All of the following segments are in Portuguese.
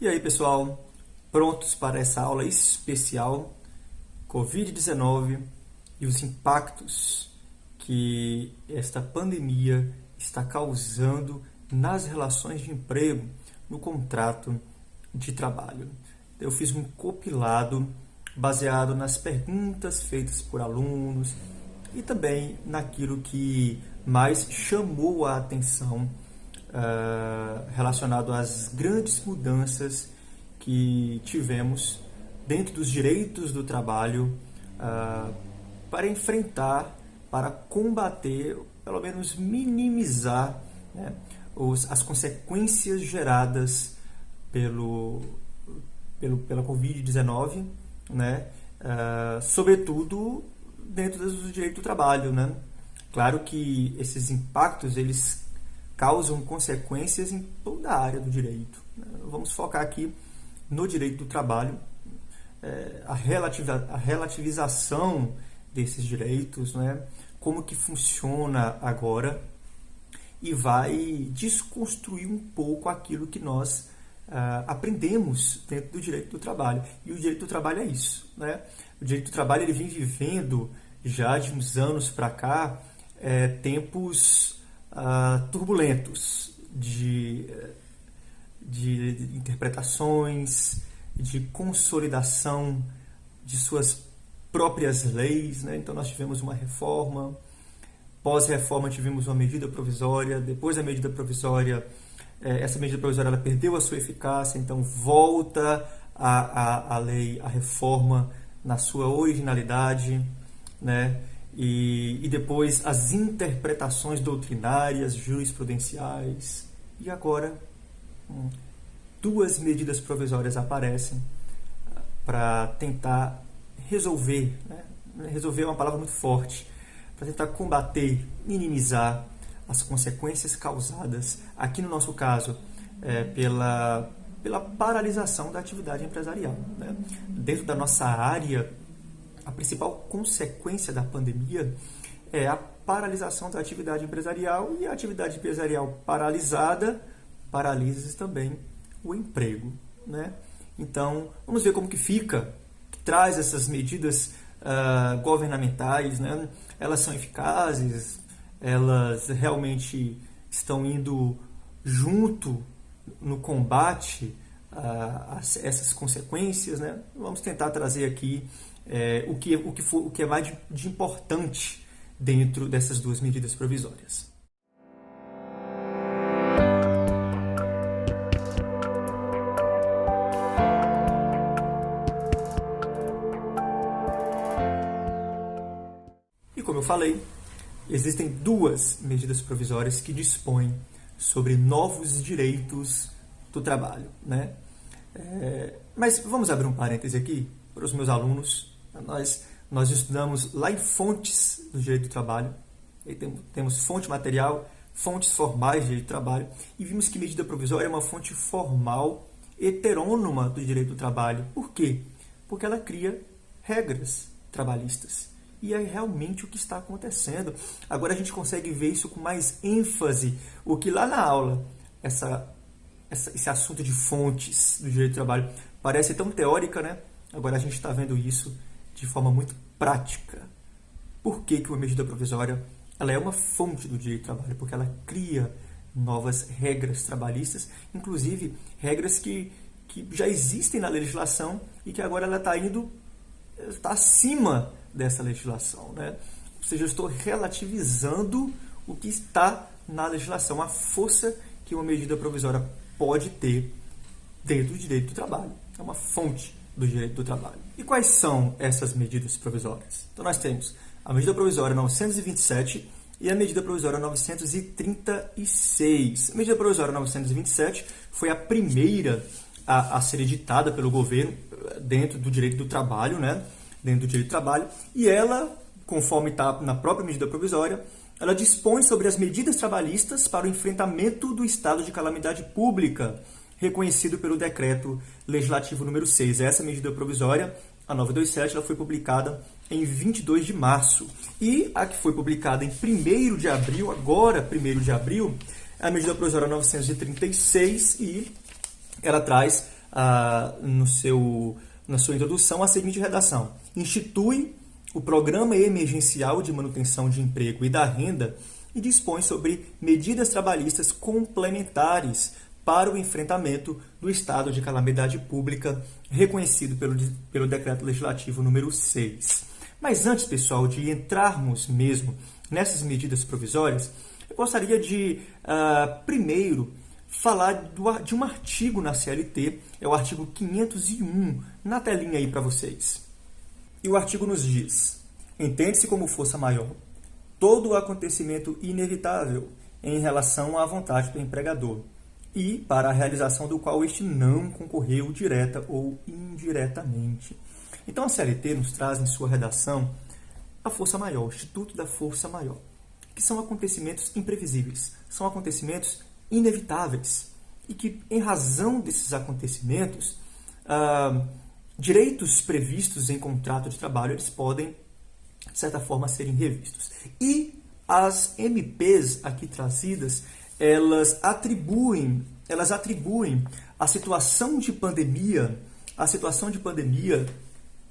E aí, pessoal, prontos para essa aula especial Covid-19 e os impactos que esta pandemia está causando nas relações de emprego, no contrato de trabalho. Eu fiz um compilado baseado nas perguntas feitas por alunos e também naquilo que mais chamou a atenção relacionado às grandes mudanças que tivemos dentro dos direitos do trabalho para enfrentar, para combater, pelo menos minimizar, né, as consequências geradas pela Covid-19, né, sobretudo dentro do direito do trabalho, né? Claro que esses impactos eles causam consequências em toda a área do direito. Vamos focar aqui no direito do trabalho, a relativização desses direitos, né? Como que funciona agora, e vai desconstruir um pouco aquilo que nós aprendemos dentro do direito do trabalho. E o direito do trabalho é isso, né? O direito do trabalho ele vem vivendo já de uns anos para cá tempos turbulentos de interpretações, de consolidação de suas próprias leis, né? Então nós tivemos uma reforma, pós-reforma tivemos uma medida provisória, depois da medida provisória, essa medida provisória ela perdeu a sua eficácia, então volta a lei, a reforma na sua originalidade, né? E depois as interpretações doutrinárias, jurisprudenciais, e agora duas medidas provisórias aparecem para tentar resolver, né? Resolver é uma palavra muito forte, para tentar combater, minimizar as consequências causadas, aqui no nosso caso, pela paralisação da atividade empresarial, né? Dentro da nossa área, a principal consequência da pandemia é a paralisação da atividade empresarial, e a atividade empresarial paralisada paralisa também o emprego, né? Então, vamos ver como que fica, que traz essas medidas governamentais, né? Elas são eficazes, elas realmente estão indo junto no combate a essas consequências, né? Vamos tentar trazer aqui o que é mais de importante dentro dessas duas medidas provisórias. E como eu falei, existem duas medidas provisórias que dispõem sobre novos direitos do trabalho, né? Mas vamos abrir um parêntese aqui para os meus alunos. Nós estudamos lá em fontes do direito do trabalho, e temos fonte material, fontes formais de direito do trabalho, e vimos que medida provisória é uma fonte formal heterônoma do direito do trabalho. Por quê? Porque ela cria regras trabalhistas. E é realmente o que está acontecendo. Agora a gente consegue ver isso com mais ênfase, o que lá na aula, esse assunto de fontes do direito do trabalho parece tão teórica, né? Agora a gente está vendo isso de forma muito prática. Por que uma medida provisória ela é uma fonte do direito do trabalho? Porque ela cria novas regras trabalhistas, inclusive regras que já existem na legislação e que agora ela está acima dessa legislação, né? Ou seja, eu estou relativizando o que está na legislação, a força que uma medida provisória pode ter dentro do direito do trabalho. É uma fonte do direito do trabalho. E quais são essas medidas provisórias? Então nós temos a medida provisória 927 e a medida provisória 936. A medida provisória 927 foi a primeira a ser editada pelo governo dentro do direito do trabalho, né? Dentro do direito do trabalho, e ela, conforme está na própria medida provisória, ela dispõe sobre as medidas trabalhistas para o enfrentamento do estado de calamidade pública, reconhecido pelo decreto legislativo número 6. Essa medida provisória, a 927, ela foi publicada em 22 de março. E a que foi publicada em 1º de abril, agora 1º de abril, é a medida provisória 936, e ela traz na sua introdução a seguinte redação: institui o Programa Emergencial de Manutenção de Emprego e da Renda e dispõe sobre medidas trabalhistas complementares para o enfrentamento do estado de calamidade pública reconhecido pelo Decreto Legislativo número 6. Mas antes, pessoal, de entrarmos mesmo nessas medidas provisórias, eu gostaria de, primeiro, falar de um artigo na CLT, é o artigo 501, na telinha aí para vocês. E o artigo nos diz: entende-se como força maior todo o acontecimento inevitável em relação à vontade do empregador e para a realização do qual este não concorreu direta ou indiretamente. Então a CLT nos traz em sua redação a força maior, o Instituto da Força Maior, que são acontecimentos imprevisíveis, são acontecimentos inevitáveis e que, em razão desses acontecimentos, direitos previstos em contrato de trabalho eles podem, de certa forma, serem revistos. E as MPs aqui trazidas, elas atribuem a situação de pandemia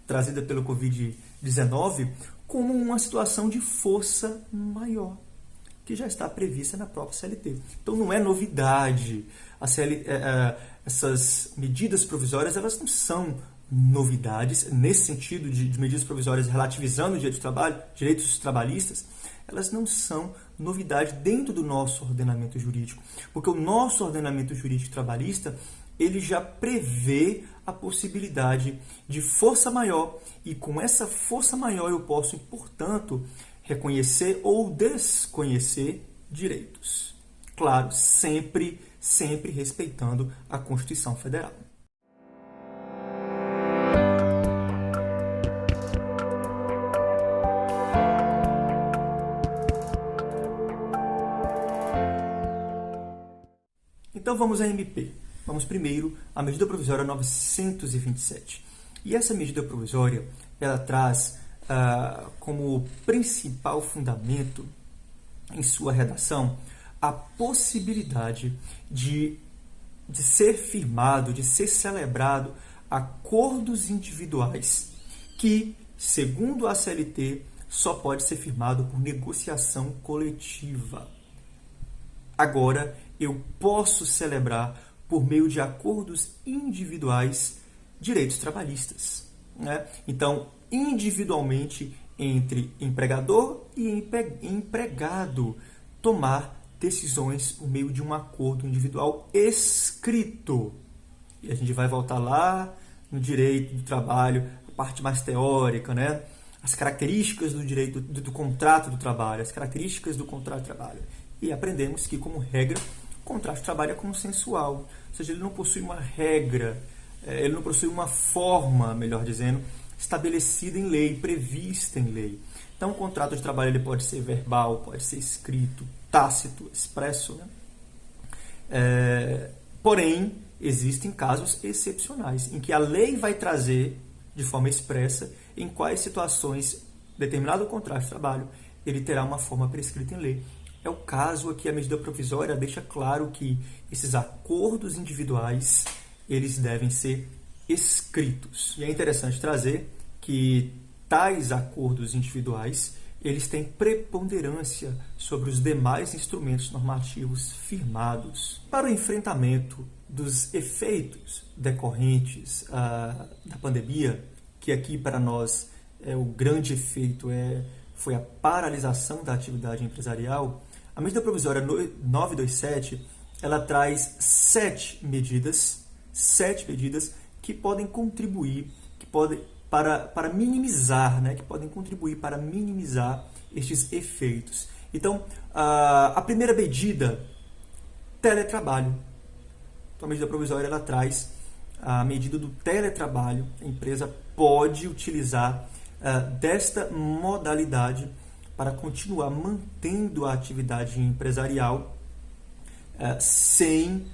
trazida pelo Covid-19 como uma situação de força maior, que já está prevista na própria CLT. Então não é novidade. Essas medidas provisórias elas não são novidades nesse sentido de medidas provisórias relativizando o direito de trabalho, direitos trabalhistas. Elas não são novidade dentro do nosso ordenamento jurídico, porque o nosso ordenamento jurídico trabalhista ele já prevê a possibilidade de força maior, e com essa força maior eu posso, portanto, reconhecer ou desconhecer direitos. Claro, sempre respeitando a Constituição Federal. Então vamos à MP. Vamos primeiro à medida provisória 927. E essa medida provisória, ela traz como principal fundamento em sua redação a possibilidade de ser firmado, de ser celebrado acordos individuais que, segundo a CLT, só pode ser firmado por negociação coletiva. Agora, eu posso celebrar, por meio de acordos individuais, direitos trabalhistas, né? Então, individualmente, entre empregador e empregado, tomar decisões por meio de um acordo individual escrito. E a gente vai voltar lá no direito do trabalho, a parte mais teórica, né? As características do direito do contrato do trabalho, as características do contrato de trabalho. E aprendemos que, como regra, o contrato de trabalho é consensual, ou seja, ele não possui uma regra, ele não possui uma forma, melhor dizendo, estabelecida em lei, prevista em lei. Então, o contrato de trabalho ele pode ser verbal, pode ser escrito, tácito, expresso, né? Porém, existem casos excepcionais em que a lei vai trazer de forma expressa em quais situações determinado contrato de trabalho ele terá uma forma prescrita em lei. É o caso aqui, a medida provisória deixa claro que esses acordos individuais eles devem ser escritos. E é interessante trazer que tais acordos individuais eles têm preponderância sobre os demais instrumentos normativos firmados. Para o enfrentamento dos efeitos decorrentes da pandemia, que aqui para nós o grande efeito foi a paralisação da atividade empresarial, a medida provisória 927 ela traz 7 medidas que podem contribuir, para minimizar, né, que podem contribuir para minimizar estes efeitos. Então, a primeira medida, teletrabalho. Então, a medida provisória ela traz a medida do teletrabalho. A empresa pode utilizar desta modalidade para continuar mantendo a atividade empresarial sem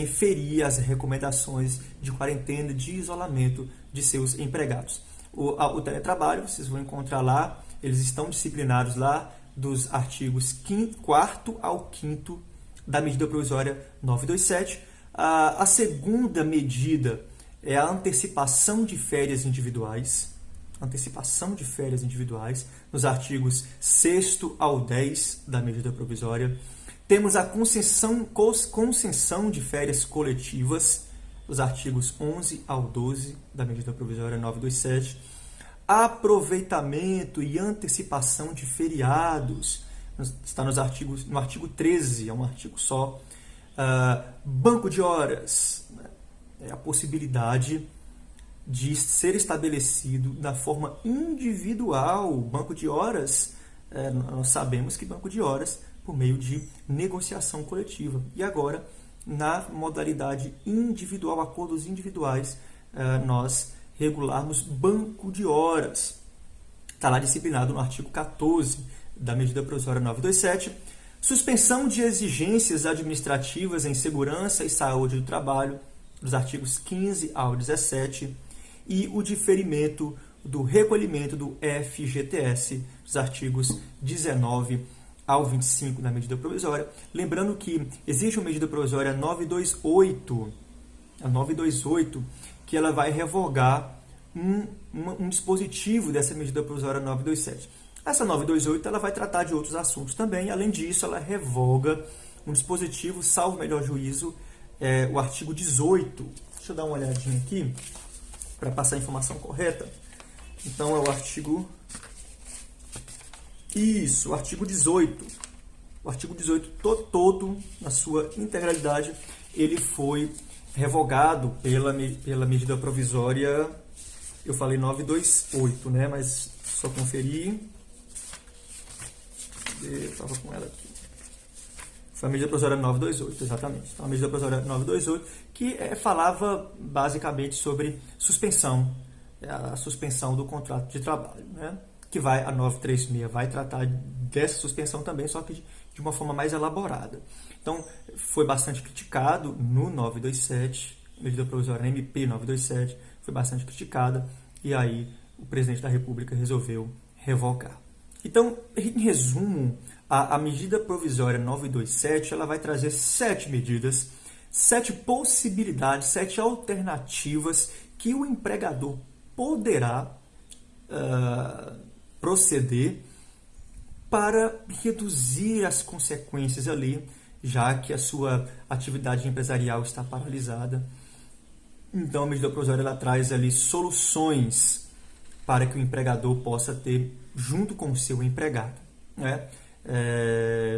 ferir as recomendações de quarentena, de isolamento de seus empregados. O teletrabalho, vocês vão encontrar lá, eles estão disciplinados lá dos artigos 4º ao 5º da medida provisória 927. A segunda medida é a antecipação de férias individuais. Antecipação de férias individuais, nos artigos 6º ao 10 da medida provisória. Temos a concessão de férias coletivas, os artigos 11 ao 12 da medida provisória 927. Aproveitamento e antecipação de feriados, está no artigo 13, é um artigo só. Banco de horas, é a possibilidade de ser estabelecido da forma individual. Banco de horas, nós sabemos que banco de horas por meio de negociação coletiva. E agora, na modalidade individual, acordos individuais, nós regularmos banco de horas. Está lá disciplinado no artigo 14 da medida provisória 927. Suspensão de exigências administrativas em segurança e saúde do trabalho, dos artigos 15 ao 17. E o diferimento do recolhimento do FGTS, dos artigos 19 ao 25 da medida provisória. Lembrando que existe uma medida provisória 928, a 928, que ela vai revogar um dispositivo dessa medida provisória 927. Essa 928 ela vai tratar de outros assuntos também. Além disso, ela revoga um dispositivo, salvo melhor juízo, o artigo 18. Deixa eu dar uma olhadinha aqui para passar a informação correta. Então, é o artigo... Isso, o artigo 18. O artigo 18 todo, na sua integralidade, ele foi revogado pela medida provisória, eu falei 928, né? Mas só conferir. Eu estava com ela aqui. Foi a medida provisória 928, exatamente. Então, a medida provisória 928, que falava basicamente sobre suspensão, a suspensão do contrato de trabalho, né? Que a 936 vai tratar dessa suspensão também, só que de uma forma mais elaborada. Então, foi bastante criticado no 927, medida provisória MP 927, foi bastante criticada, e aí o presidente da República resolveu revogar. Então, em resumo, a medida provisória 927, ela vai trazer 7 medidas, 7 possibilidades, 7 alternativas que o empregador poderá proceder para reduzir as consequências ali, já que a sua atividade empresarial está paralisada. Então, a medida provisória ela traz ali soluções para que o empregador possa ter junto com o seu empregado, né?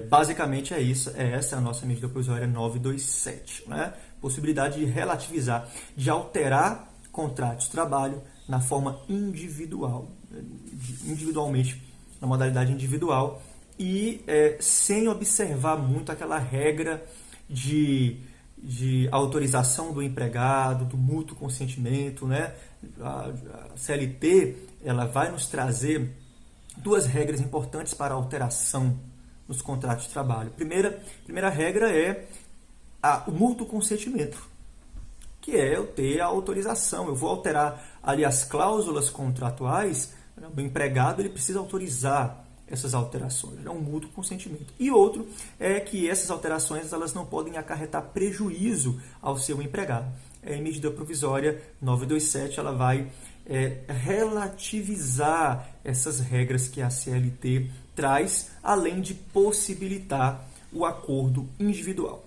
Basicamente é isso, essa a nossa medida provisória 927, né? Possibilidade de relativizar, de alterar contratos de trabalho na forma individualmente, na modalidade individual, e sem observar muito aquela regra de autorização do empregado, do mútuo consentimento, né? A CLT ela vai nos trazer 2 regras importantes para alteração nos contratos de trabalho. Primeira regra é o mútuo consentimento, que é eu ter a autorização. Eu vou alterar ali as cláusulas contratuais, né? O empregado ele precisa autorizar essas alterações, é um mútuo consentimento. E outro é que essas alterações elas não podem acarretar prejuízo ao seu empregado. A medida provisória 927 ela vai relativizar essas regras que a CLT traz, além de possibilitar o acordo individual.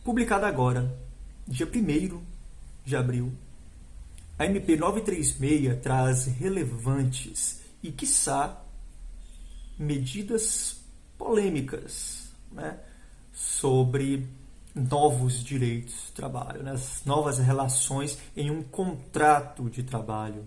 Publicada agora, dia 1º de abril, a MP 936 traz relevantes e, quiçá, medidas polêmicas, né, sobre novos direitos de trabalho, né, as novas relações em um contrato de trabalho,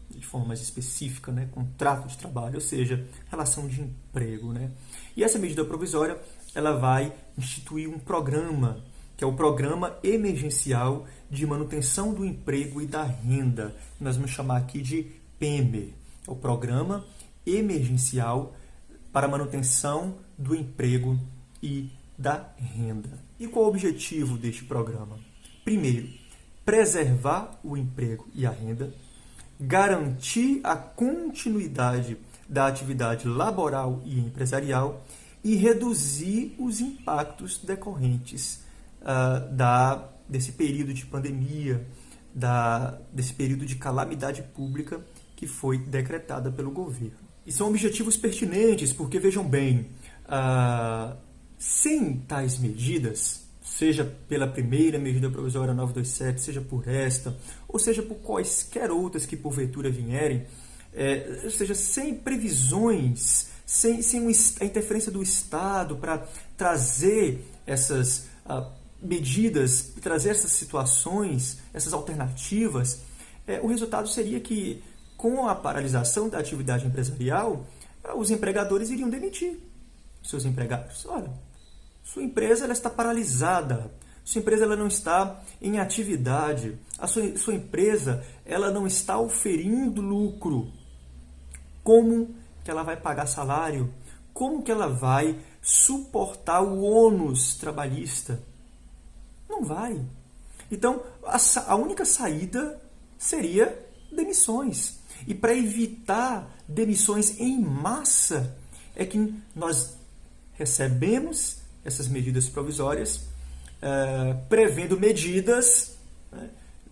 de forma mais específica, né, contrato de trabalho, ou seja, relação de emprego, né. E essa medida provisória ela vai instituir um programa, que é o Programa Emergencial de Manutenção do Emprego e da Renda. Nós vamos chamar aqui de PEMER. É o Programa Emergencial para a Manutenção do Emprego e da Renda. E qual é o objetivo deste programa? Primeiro, preservar o emprego e a renda, garantir a continuidade da atividade laboral e empresarial e reduzir os impactos decorrentes desse período de pandemia, desse período de calamidade pública que foi decretada pelo governo. E são objetivos pertinentes, porque, vejam bem, sem tais medidas, seja pela primeira medida provisória 927, seja por esta, ou seja por quaisquer outras que porventura vierem, ou seja, sem previsões, sem a interferência do Estado para trazer essas medidas, trazer essas situações, essas alternativas, o resultado seria que, com a paralisação da atividade empresarial, os empregadores iriam demitir seus empregados. Olha, sua empresa ela está paralisada, sua empresa ela não está em atividade, a sua empresa ela não está oferindo lucro. Como que ela vai pagar salário? Como que ela vai suportar o ônus trabalhista? Não vai. Então, a única saída seria demissões. E para evitar demissões em massa, é que nós recebemos essas medidas provisórias, prevendo medidas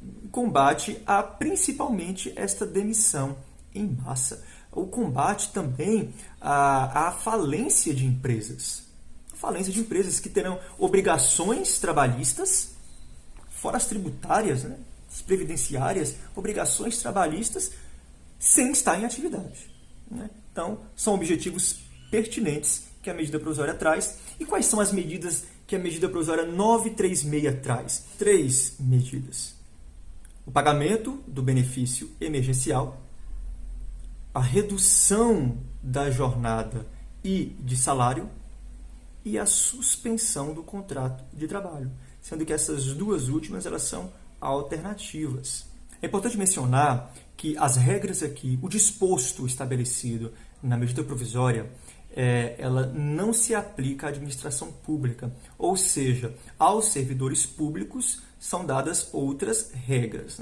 em combate a principalmente esta demissão em massa. O combate também à falência de empresas. Falência de empresas que terão obrigações trabalhistas, fora as tributárias, as previdenciárias, obrigações trabalhistas, sem estar em atividade. Então, são objetivos pertinentes que a medida provisória traz. E quais são as medidas que a medida provisória 936 traz? 3 medidas. O pagamento do benefício emergencial, a redução da jornada e de salário e a suspensão do contrato de trabalho, sendo que essas duas últimas elas são alternativas. É importante mencionar que as regras aqui, o disposto estabelecido na medida provisória, ela não se aplica à administração pública, ou seja, aos servidores públicos são dadas outras regras,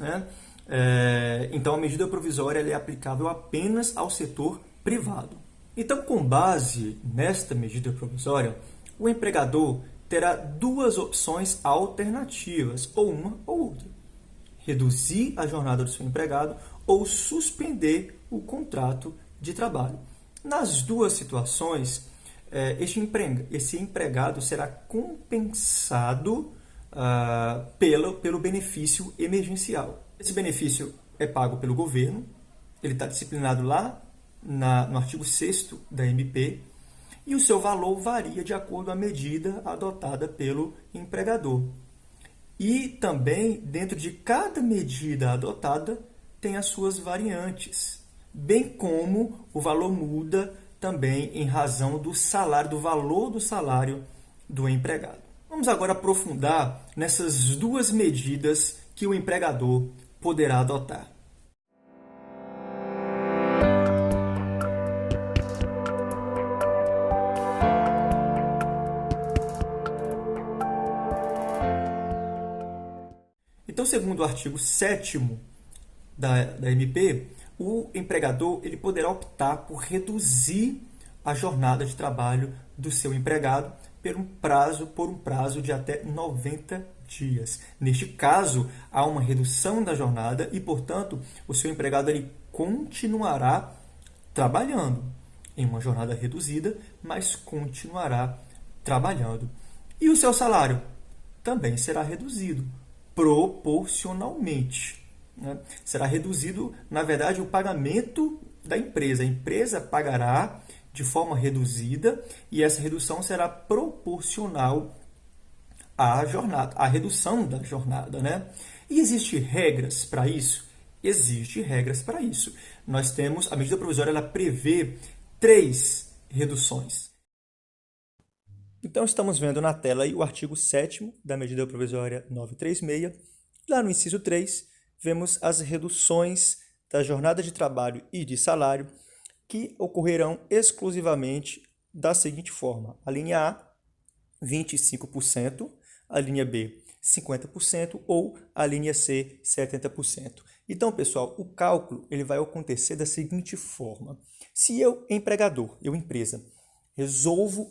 então a medida provisória ela é aplicável apenas ao setor privado. Então, com base nesta medida provisória, o empregador terá duas opções alternativas, ou uma ou outra: reduzir a jornada do seu empregado ou suspender o contrato de trabalho. Nas duas situações, esse empregado será compensado pelo benefício emergencial. Esse benefício é pago pelo governo, ele está disciplinado lá no artigo 6º da MP, e o seu valor varia de acordo com a medida adotada pelo empregador. E também, dentro de cada medida adotada, tem as suas variantes, bem como o valor muda também em razão do salário, do valor do salário do empregado. Vamos agora aprofundar nessas duas medidas que o empregador poderá adotar. Então, segundo o artigo 7º da MP, o empregador ele poderá optar por reduzir a jornada de trabalho do seu empregado por um prazo de até 90 dias. Neste caso, há uma redução da jornada e, portanto, o seu empregado ele continuará trabalhando em uma jornada reduzida, mas continuará trabalhando. E o seu salário também será reduzido proporcionalmente. Será reduzido, na verdade, o pagamento da empresa. A empresa pagará de forma reduzida e essa redução será proporcional à jornada, à redução da jornada, E existem regras para isso? Existem regras para isso. Nós temos, a medida provisória ela prevê 3 reduções. Então, estamos vendo na tela aí o artigo 7º da medida provisória 936. Lá no inciso 3, vemos as reduções da jornada de trabalho e de salário que ocorrerão exclusivamente da seguinte forma: a linha A, 25%, a linha B, 50% ou a linha C, 70%. Então, pessoal, o cálculo ele vai acontecer da seguinte forma. Se eu, empregador, empresa,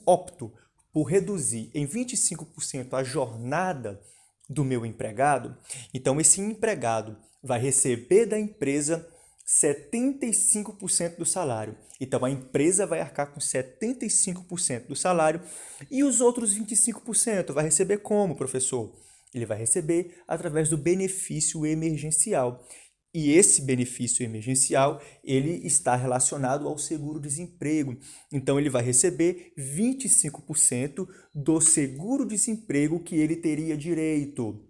opto por reduzir em 25% a jornada do meu empregado, então esse empregado vai receber da empresa 75% do salário. Então a empresa vai arcar com 75% do salário e os outros 25% vai receber como, professor? Ele vai receber através do benefício emergencial. E esse benefício emergencial, ele está relacionado ao seguro-desemprego. Então, ele vai receber 25% do seguro-desemprego que ele teria direito.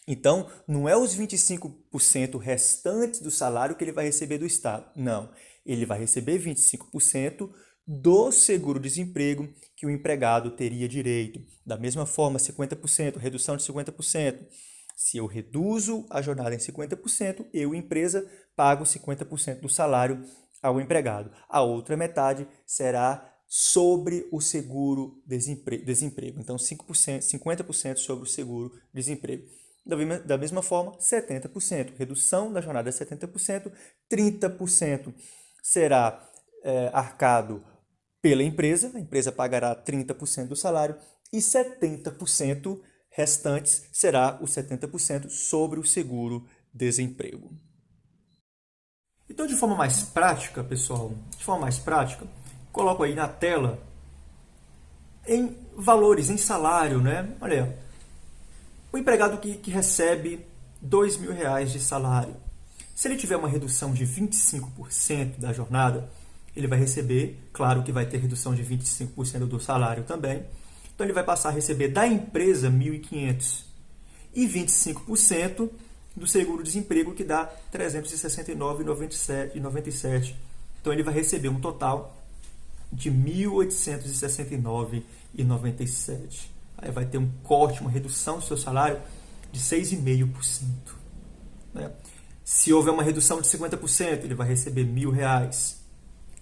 Então, não é os 25% restantes do salário que ele vai receber do Estado. Não, ele vai receber 25% do seguro-desemprego que o empregado teria direito. Da mesma forma, 50%, redução de 50%. Se eu reduzo a jornada em 50%, eu, empresa, pago 50% do salário ao empregado. A outra metade será sobre o seguro-desemprego. Então, 50% sobre o seguro-desemprego. Da mesma forma, 70%. Redução da jornada é 70%, 30% será arcado pela empresa, a empresa pagará 30% do salário, e 70% restantes será os 70% sobre o seguro-desemprego. Então, de forma mais prática, pessoal, coloco aí na tela em valores, em salário, né? Olha, o empregado que recebe R$2.000 de salário, se ele tiver uma redução de 25% da jornada, ele vai receber, claro que vai ter redução de 25% do salário também, então ele vai passar a receber da empresa R$1.500 e 25% do seguro-desemprego, que dá R$ 369,97. Então ele vai receber um total de R$ 1.869,97. Aí vai ter um corte, uma redução do seu salário de 6,5%. Né? Se houver uma redução de 50%, ele vai receber R$1.000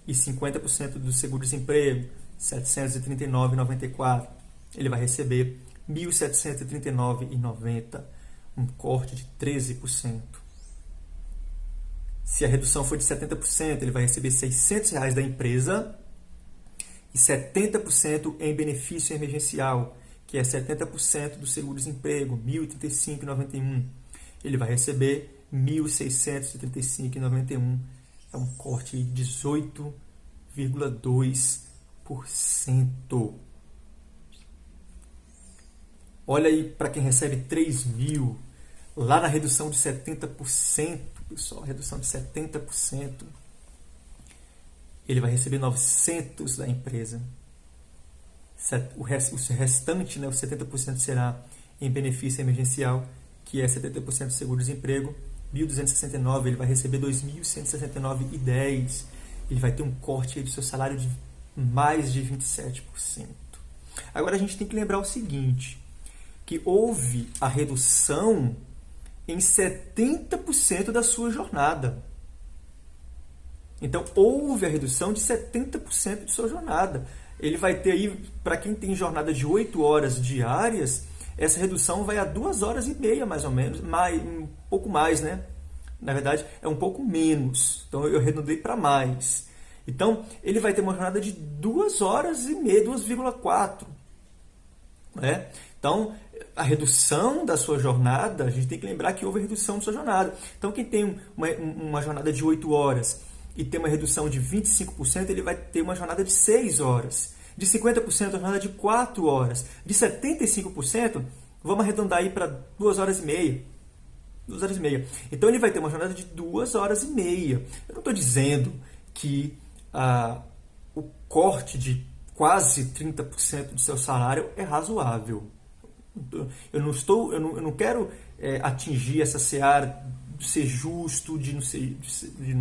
e 50% do seguro-desemprego, R$ 739,94. Ele vai receber R$ 1.739,90, um corte de 13%. Se a redução for de 70%, ele vai receber R$ 600 da empresa e 70% em benefício emergencial, que é 70% do seguro-desemprego, R$ 1.035,91. Ele vai receber R$ 1.635,91. É um corte de 18,2%. Olha aí para quem recebe 3.000, lá na redução de 70%, pessoal, redução de 70%, ele vai receber 900 da empresa. O restante, né, os 70% será em benefício emergencial, que é 70% do seguro-desemprego, 1.269, ele vai receber 2.169,10. Ele vai ter um corte aí do seu salário de mais de 27%. Agora a gente tem que lembrar o seguinte, que houve a redução em 70% da sua jornada. Então, houve a redução de 70% de sua jornada. Ele vai ter aí, para quem tem jornada de 8 horas diárias, essa redução vai a 2 horas e meia, mais ou menos, um pouco mais, né? Na verdade, é um pouco menos. Então, eu arredondei para mais. Então, ele vai ter uma jornada de 2 horas e meia, 2,4. Né? Então, a redução da sua jornada, a gente tem que lembrar que houve a redução da sua jornada. Então, quem tem uma jornada de 8 horas e tem uma redução de 25%, ele vai ter uma jornada de 6 horas. De 50%, a jornada de 4 horas. De 75%, vamos arredondar aí para 2 horas e meia. 2 horas e meia. Então, ele vai ter uma jornada de 2 horas e meia. Eu não estou dizendo que o corte de quase 30% do seu salário é razoável. Eu não quero atingir essa seara de ser justo, de não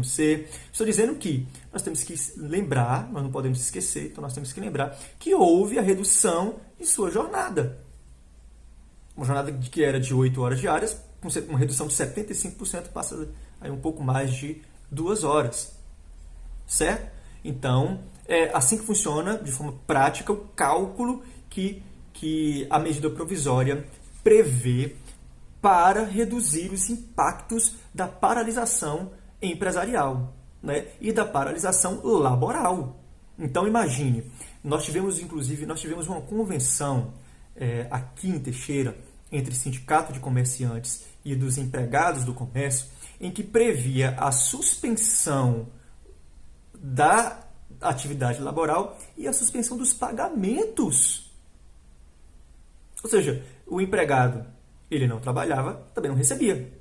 ser. Estou dizendo que nós temos que lembrar, nós não podemos esquecer, então nós temos que lembrar que houve a redução de sua jornada. Uma jornada que era de 8 horas diárias, com uma redução de 75%, passa aí um pouco mais de 2 horas. Certo? Então, é assim que funciona, de forma prática, o cálculo que a medida provisória prevê para reduzir os impactos da paralisação empresarial, né? E da paralisação laboral. Então, imagine, nós tivemos uma convenção aqui em Teixeira, entre Sindicato de Comerciantes e dos empregados do comércio, em que previa a suspensão da atividade laboral e a suspensão dos pagamentos. Ou seja, o empregado, ele não trabalhava, também não recebia.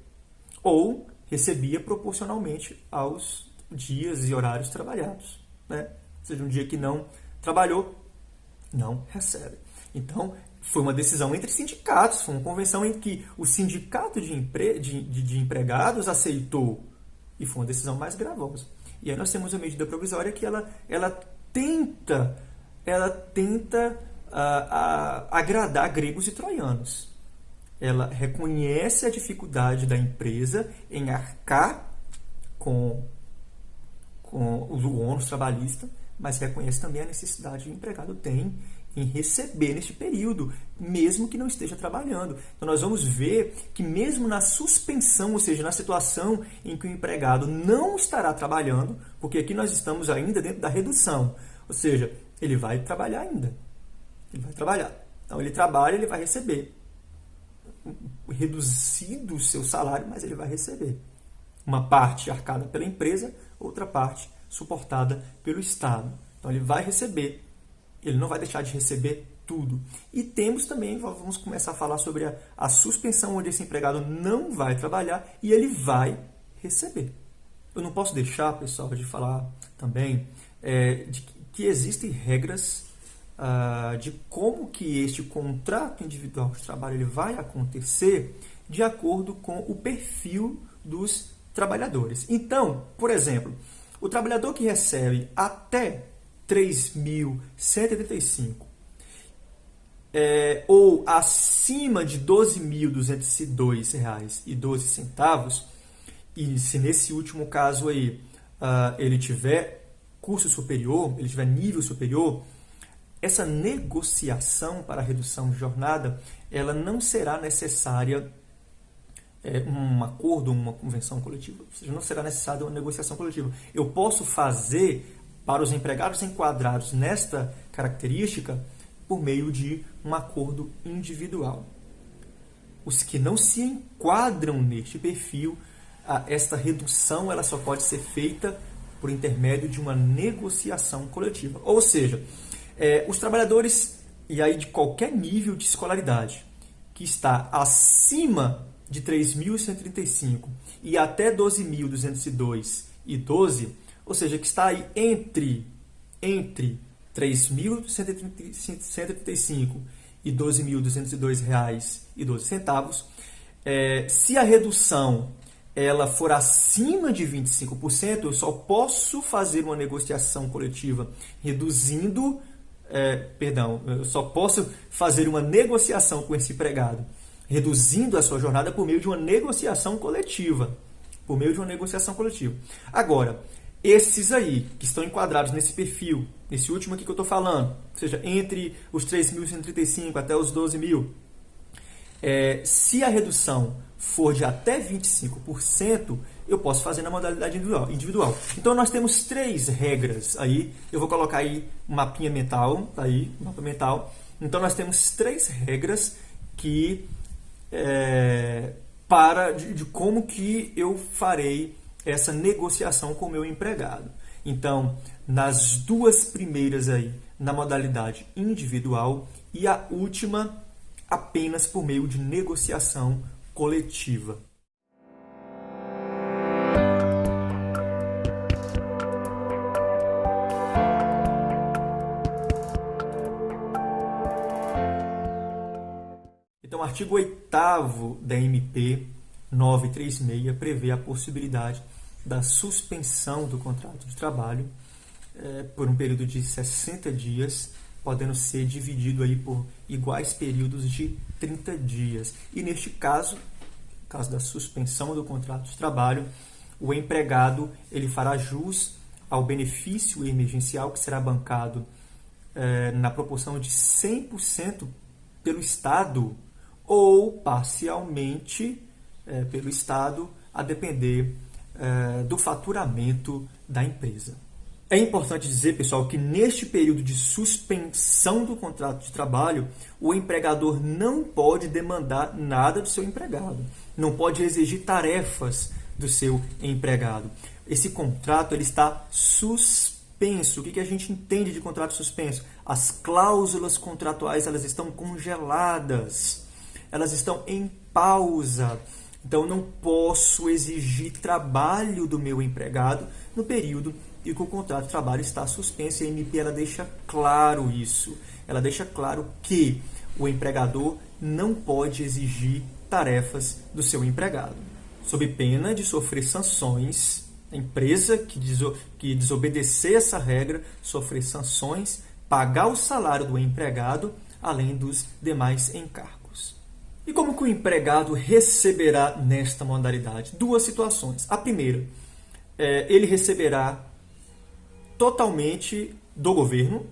Ou recebia proporcionalmente aos dias e horários trabalhados, né? Ou seja, um dia que não trabalhou, não recebe. Então, foi uma decisão entre sindicatos, foi uma convenção em que o sindicato de empregados aceitou, e foi uma decisão mais gravosa. E aí nós temos a medida provisória que ela tenta agradar gregos e troianos. Ela reconhece a dificuldade da empresa em arcar com o ônus trabalhista, mas reconhece também a necessidade que o empregado tem em receber neste período, mesmo que não esteja trabalhando. Então, nós vamos ver que mesmo na suspensão, ou seja, na situação em que o empregado não estará trabalhando, porque aqui nós estamos ainda dentro da redução, ou seja, ele vai trabalhar ainda. Ele vai trabalhar. Então, ele trabalha, ele vai receber. Reduzido o seu salário, mas ele vai receber. Uma parte arcada pela empresa, outra parte suportada pelo Estado. Então, ele vai receber. Ele não vai deixar de receber tudo. E temos também, vamos começar a falar sobre a suspensão, onde esse empregado não vai trabalhar e ele vai receber. Eu não posso deixar, pessoal, de falar também de que existem regras de como que este contrato individual de trabalho ele vai acontecer de acordo com o perfil dos trabalhadores. Então, por exemplo, o trabalhador que recebe até 3.185 ou acima de R$ 12.202,12, e se nesse último caso aí ele tiver curso superior, ele tiver nível superior, essa negociação para a redução de jornada, ela não será necessária um acordo, uma convenção coletiva, ou seja, não será necessária uma negociação coletiva. Eu posso fazer para os empregados enquadrados nesta característica por meio de um acordo individual. Os que não se enquadram neste perfil, esta redução ela só pode ser feita por intermédio de uma negociação coletiva. Ou seja, os trabalhadores, e aí de qualquer nível de escolaridade, que está acima de 3.135 e até 12.202,12, ou seja, que está aí entre 3.135 e R$ 12.202,12, se a redução ela for acima de 25%, eu só posso fazer uma negociação coletiva reduzindo, eu só posso fazer uma negociação com esse empregado, reduzindo a sua jornada por meio de uma negociação coletiva. Agora, esses aí, que estão enquadrados nesse perfil, nesse último aqui que eu estou falando, ou seja, entre os 3.135 até os 12.000, se a redução for de até 25%, eu posso fazer na modalidade individual. Então, nós temos 3 regras aí. Eu vou colocar aí um mapinha mental. Tá aí, mapa mental. Então, nós temos 3 regras que de como que eu farei essa negociação com o meu empregado. Então, nas 2 primeiras aí, na modalidade individual, e a última apenas por meio de negociação coletiva. Então, o artigo 8º da MP 936 prevê a possibilidade da suspensão do contrato de trabalho por um período de 60 dias, podendo ser dividido aí por iguais períodos de 30 dias. E neste caso, no caso da suspensão do contrato de trabalho, o empregado ele fará jus ao benefício emergencial que será bancado na proporção de 100% pelo Estado, ou parcialmente pelo Estado, a depender do faturamento da empresa. É importante dizer, pessoal, que neste período de suspensão do contrato de trabalho, o empregador não pode demandar nada do seu empregado, não pode exigir tarefas do seu empregado. Esse contrato ele está suspenso. O que a gente entende de contrato suspenso? As cláusulas contratuais elas estão congeladas, elas estão em pausa. Então, não posso exigir trabalho do meu empregado no período em que o contrato de trabalho está suspenso. E a MP ela deixa claro isso. Ela deixa claro que o empregador não pode exigir tarefas do seu empregado, sob pena de sofrer sanções. A empresa que desobedecer essa regra sofrer sanções, pagar o salário do empregado, além dos demais encargos. E como que o empregado receberá nesta modalidade? Duas situações. A primeira, ele receberá totalmente do governo,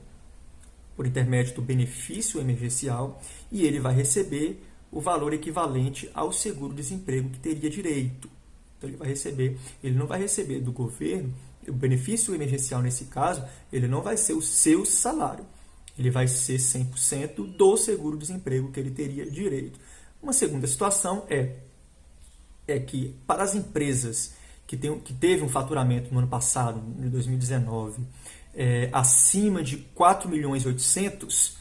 por intermédio do benefício emergencial, e ele vai receber o valor equivalente ao seguro-desemprego que teria direito. Então, ele não vai receber do governo, o benefício emergencial nesse caso, ele não vai ser o seu salário, ele vai ser 100% do seguro-desemprego que ele teria direito. Uma segunda situação é que para as empresas que teve um faturamento no ano passado, em 2019, acima de 4.800.000,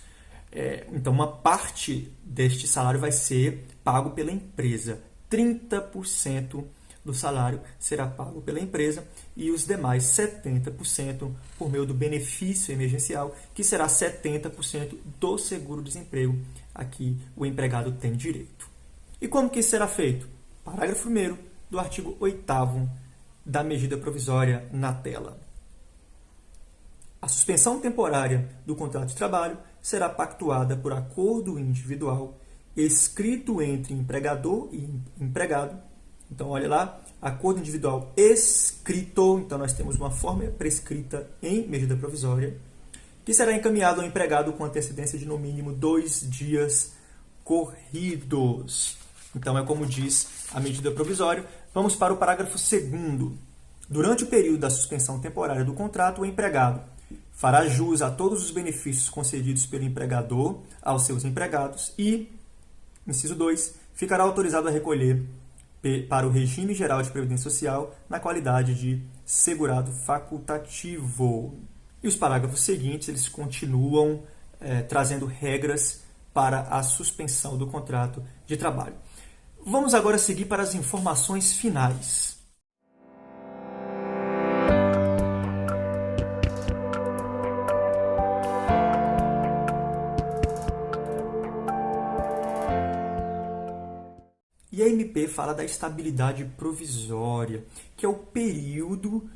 então uma parte deste salário vai ser pago pela empresa. 30% do salário será pago pela empresa e os demais 70% por meio do benefício emergencial, que será 70% do seguro-desemprego a que o empregado tem direito. E como que isso será feito? Parágrafo 1º do artigo 8º da medida provisória na tela. A suspensão temporária do contrato de trabalho será pactuada por acordo individual escrito entre empregador e empregado. Então, olha lá, acordo individual escrito, então nós temos uma forma prescrita em medida provisória, que será encaminhado ao empregado com antecedência de no mínimo 2 dias corridos. Então, é como diz a medida provisória. Vamos para o parágrafo 2º. Durante o período da suspensão temporária do contrato, o empregado fará jus a todos os benefícios concedidos pelo empregador aos seus empregados e, inciso 2, ficará autorizado a recolher para o regime geral de previdência social na qualidade de segurado facultativo. E os parágrafos seguintes eles continuam trazendo regras para a suspensão do contrato de trabalho. Vamos agora seguir para as informações finais. E a MP fala da estabilidade provisória, que é o período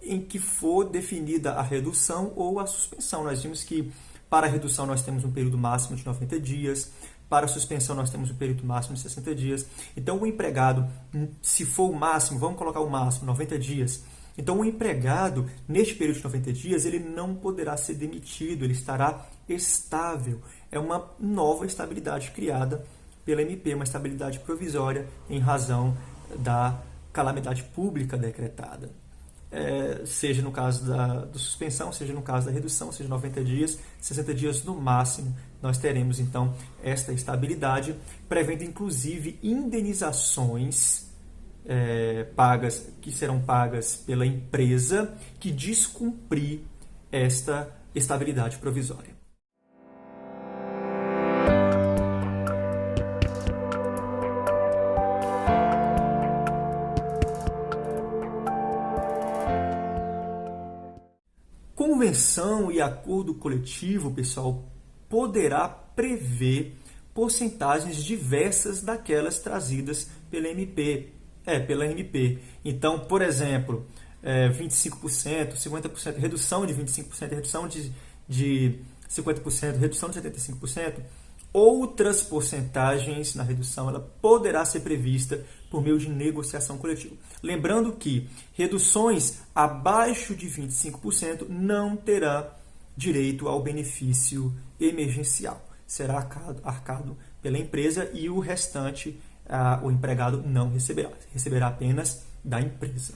em que for definida a redução ou a suspensão. Nós vimos que para a redução nós temos um período máximo de 90 dias, para a suspensão nós temos um período máximo de 60 dias. Então o empregado, se for o máximo, vamos colocar o máximo, 90 dias. Então o empregado, neste período de 90 dias, ele não poderá ser demitido, ele estará estável. É uma nova estabilidade criada pela MP, uma estabilidade provisória em razão da calamidade pública decretada. Seja no caso da suspensão, seja no caso da redução, seja 90 dias, 60 dias no máximo, nós teremos então esta estabilidade, prevendo inclusive indenizações que serão pagas pela empresa que descumprir esta estabilidade provisória. Convenção e acordo coletivo, pessoal, poderá prever porcentagens diversas daquelas trazidas pela MP. Então, por exemplo, 25%, 50%, redução de 25%, redução de 50%, redução de 75%. Outras porcentagens na redução ela poderá ser prevista por meio de negociação coletiva. Lembrando que reduções abaixo de 25% não terá direito ao benefício emergencial. Será arcado pela empresa e o restante o empregado não receberá. Receberá apenas da empresa.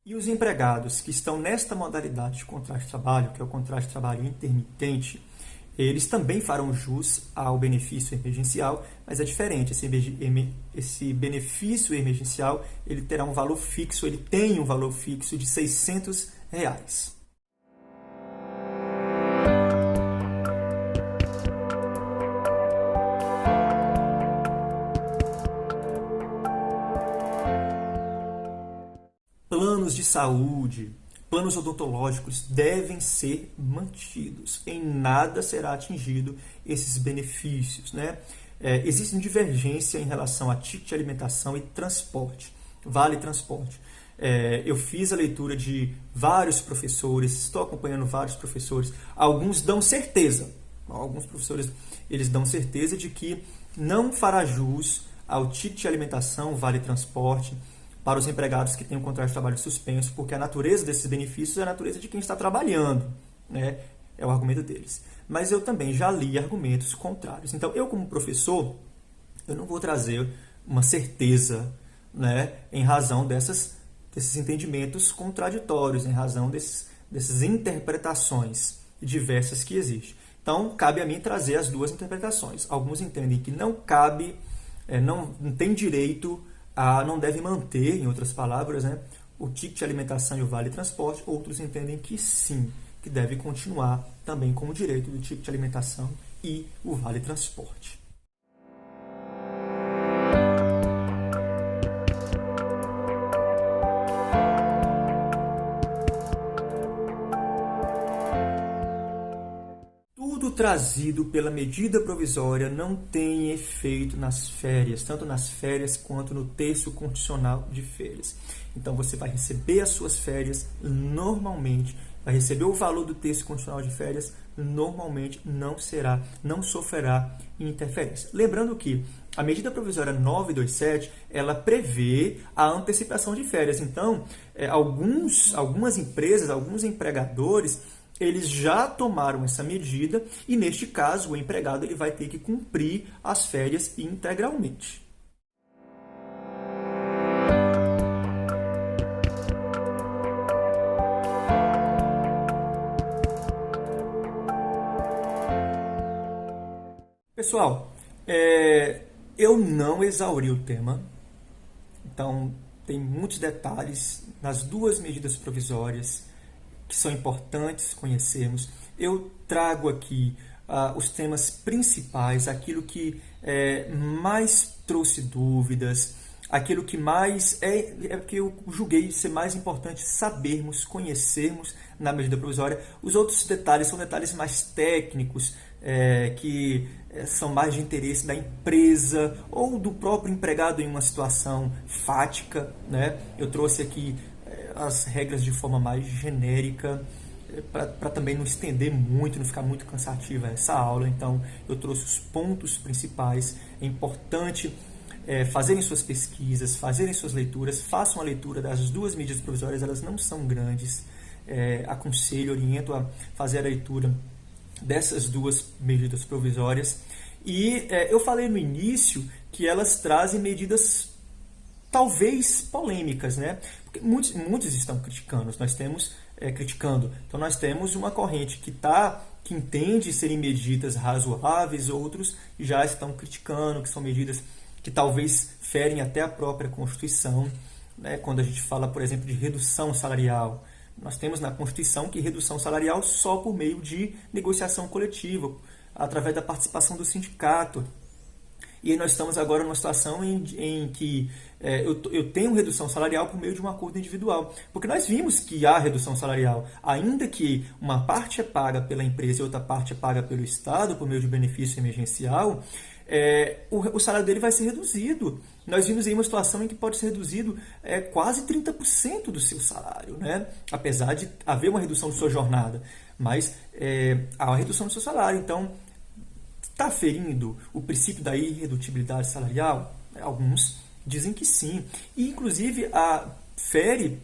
E os empregados que estão nesta modalidade de contrato de trabalho, que é o contrato de trabalho intermitente, eles também farão jus ao benefício emergencial, mas é diferente. Esse benefício emergencial ele terá um valor fixo, ele tem um valor fixo de R$ 600. Planos de saúde, planos odontológicos devem ser mantidos. Em nada será atingido esses benefícios, né? Existe divergência em relação a ticket de alimentação e transporte, vale transporte. Eu fiz a leitura de vários professores, estou acompanhando vários professores, alguns dão certeza, alguns professores eles dão certeza de que não fará jus ao ticket de alimentação, vale transporte, para os empregados que têm um contrato de trabalho suspenso, porque a natureza desses benefícios é a natureza de quem está trabalhando, né? É o argumento deles. Mas eu também já li argumentos contrários. Então, eu como professor, eu não vou trazer uma certeza, né, em razão desses entendimentos contraditórios, em razão dessas interpretações diversas que existem. Então, cabe a mim trazer as duas interpretações. Alguns entendem que não cabe, não tem direito, não deve manter, em outras palavras, né, o ticket de alimentação e o vale transporte. Outros entendem que sim, que deve continuar também com o direito do ticket de alimentação e o vale transporte. Tudo trazido pela medida provisória não tem efeito nas férias, tanto nas férias quanto no terço constitucional de férias. Então você vai receber as suas férias normalmente, vai receber o valor do terço constitucional de férias normalmente, não sofrerá interferência. Lembrando que a medida provisória 927, ela prevê a antecipação de férias. Então, algumas empresas, alguns empregadores, eles já tomaram essa medida e, neste caso, o empregado ele vai ter que cumprir as férias integralmente. Pessoal, eu não exauri o tema, então tem muitos detalhes nas duas medidas provisórias que são importantes conhecermos. Eu trago aqui os temas principais, aquilo que mais trouxe dúvidas, aquilo que mais que eu julguei ser mais importante sabermos, conhecermos na medida provisória. Os outros detalhes são detalhes mais técnicos, que são mais de interesse da empresa ou do próprio empregado em uma situação fática, né? Eu trouxe aqui as regras de forma mais genérica, para também não estender muito, não ficar muito cansativa essa aula. Então, eu trouxe os pontos principais. É importante fazerem suas pesquisas, fazerem suas leituras, façam a leitura das duas medidas provisórias, elas não são grandes. Aconselho, oriento a fazer a leitura dessas duas medidas provisórias. E eu falei no início que elas trazem medidas talvez polêmicas, né? Porque muitos estão criticando, então nós temos uma corrente que entende serem medidas razoáveis, outros já estão criticando, que são medidas que talvez ferem até a própria Constituição, né? Quando a gente fala, por exemplo, de redução salarial, nós temos na Constituição que redução salarial só por meio de negociação coletiva, através da participação do sindicato. E nós estamos agora numa situação em que eu tenho redução salarial por meio de um acordo individual. Porque nós vimos que há redução salarial, ainda que uma parte é paga pela empresa e outra parte é paga pelo Estado por meio de benefício emergencial, o salário dele vai ser reduzido. Nós vimos aí uma situação em que pode ser reduzido quase 30% do seu salário, né? Apesar de haver uma redução de sua jornada, mas há uma redução do seu salário. Então, está ferindo o princípio da irredutibilidade salarial? Alguns Dizem que sim. E, inclusive, fere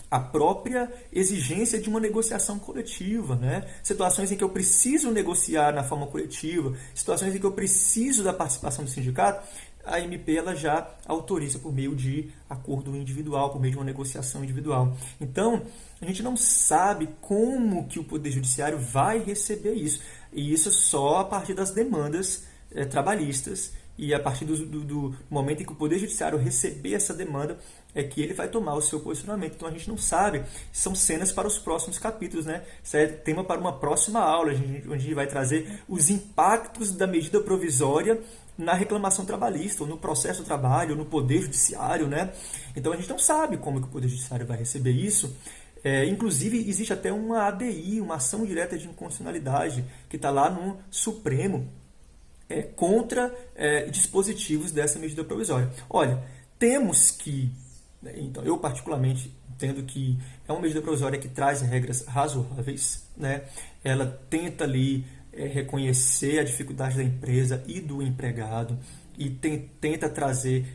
a própria exigência de uma negociação coletiva, né? Situações em que eu preciso negociar na forma coletiva, situações em que eu preciso da participação do sindicato, a MP ela já autoriza por meio de acordo individual, por meio de uma negociação individual. Então, a gente não sabe como que o Poder Judiciário vai receber isso. E isso só a partir das demandas trabalhistas e a partir do momento em que o Poder Judiciário receber essa demanda é que ele vai tomar o seu posicionamento. Então a gente não sabe, são cenas para os próximos capítulos, né? Isso é tema para uma próxima aula, onde a gente vai trazer os impactos da medida provisória na reclamação trabalhista, ou no processo do trabalho, ou no Poder Judiciário, né? Então a gente não sabe como que o Poder Judiciário vai receber isso. Inclusive, existe até uma ADI, uma ação direta de inconstitucionalidade, que está lá no Supremo, contra dispositivos dessa medida provisória. Olha, temos que, então eu particularmente entendo que é uma medida provisória que traz regras razoáveis, né? Ela tenta ali reconhecer a dificuldade da empresa e do empregado e tenta trazer,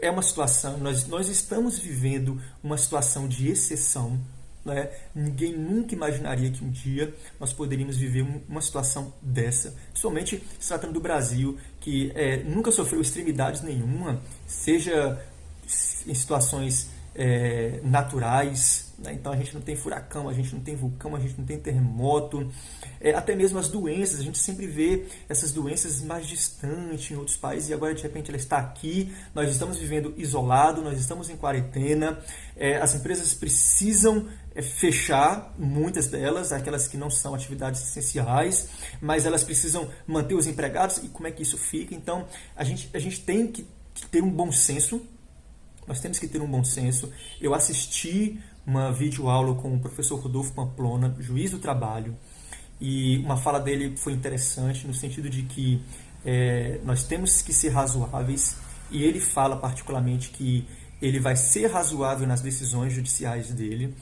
uma situação, nós estamos vivendo uma situação de exceção, né? Ninguém nunca imaginaria que um dia nós poderíamos viver uma situação dessa, principalmente se tratando do Brasil, que nunca sofreu extremidades nenhuma, seja em situações naturais, né? Então a gente não tem furacão, a gente não tem vulcão, a gente não tem terremoto, até mesmo as doenças, a gente sempre vê essas doenças mais distantes em outros países e agora de repente ela está aqui, nós estamos vivendo isolado, nós estamos em quarentena, as empresas precisam fechar, muitas delas, aquelas que não são atividades essenciais, mas elas precisam manter os empregados e como é que isso fica? Então a gente tem que ter um bom senso. Nós temos que ter um bom senso. Eu assisti uma videoaula com o professor Rodolfo Pamplona, juiz do trabalho, e uma fala dele foi interessante no sentido de que nós temos que ser razoáveis, e ele fala particularmente que ele vai ser razoável nas decisões judiciais dele,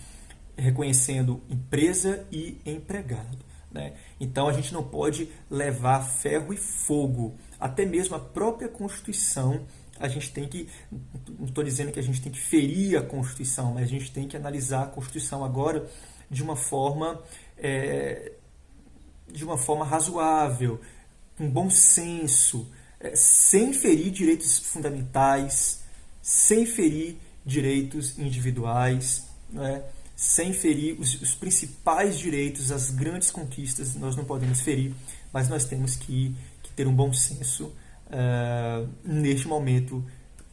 reconhecendo empresa e empregado, né? Então a gente não pode levar ferro e fogo, até mesmo a própria Constituição. A gente tem que, não estou dizendo que a gente tem que ferir a Constituição, mas a gente tem que analisar a Constituição agora de uma forma razoável, com bom senso, sem ferir direitos fundamentais, sem ferir direitos individuais, né? Sem ferir os principais direitos, as grandes conquistas, nós não podemos ferir, mas nós temos que ter um bom senso neste momento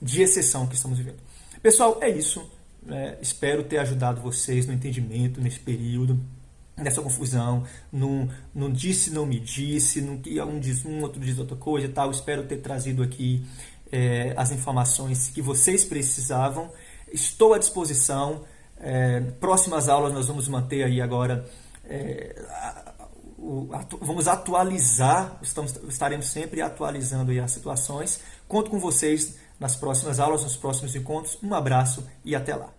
de exceção que estamos vivendo. Pessoal, é isso. Espero ter ajudado vocês no entendimento nesse período, nessa confusão, não disse, não me disse, no que um diz outro diz outra coisa e tal. Espero ter trazido aqui as informações que vocês precisavam. Estou à disposição. Próximas aulas nós vamos manter aí agora, vamos atualizar, estaremos sempre atualizando aí as situações. Conto com vocês nas próximas aulas, nos próximos encontros. Um abraço e até lá.